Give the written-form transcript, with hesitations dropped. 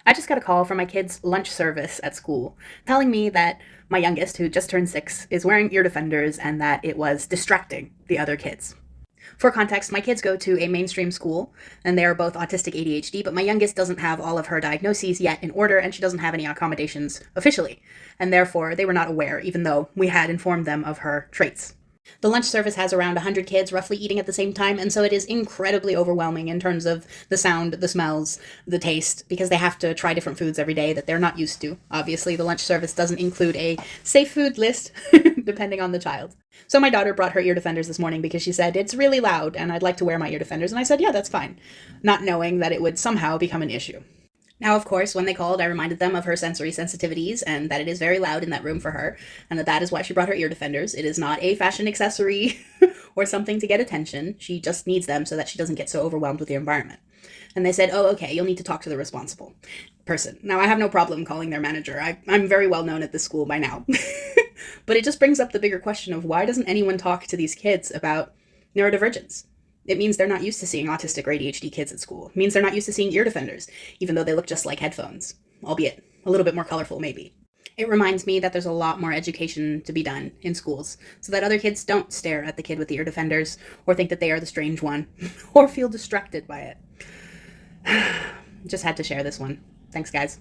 I just got a call from my kid's lunch service at school telling me that my youngest, who just turned 6, is wearing ear defenders and that it was distracting the other kids. For context, my kids go to a mainstream school and they are both autistic ADHD, but my youngest doesn't have all of her diagnoses yet in order and she doesn't have any accommodations officially. And therefore, they were not aware, even though we had informed them of her traits. The lunch service has around 100 kids roughly eating at the same time, and so it is incredibly overwhelming in terms of the sound, the smells, the taste, because they have to try different foods every day that they're not used to. Obviously, the lunch service doesn't include a safe food list, depending on the child. So my daughter brought her ear defenders this morning because she said, it's really loud and I'd like to wear my ear defenders. And I said, yeah, that's fine, not knowing that it would somehow become an issue. Now, of course, when they called, I reminded them of her sensory sensitivities and that it is very loud in that room for her, and that is why she brought her ear defenders. It is not a fashion accessory or something to get attention. She just needs them so that she doesn't get so overwhelmed with the environment. And they said, oh, okay, you'll need to talk to the responsible person. Now, I have no problem calling their manager. I'm very well known at this school by now. But it just brings up the bigger question of why doesn't anyone talk to these kids about neurodivergence? It means they're not used to seeing autistic or ADHD kids at school. It means they're not used to seeing ear defenders, even though they look just like headphones, albeit a little bit more colorful, maybe. It reminds me that there's a lot more education to be done in schools so that other kids don't stare at the kid with the ear defenders or think that they are the strange one or feel distracted by it. Just had to share this one. Thanks, guys.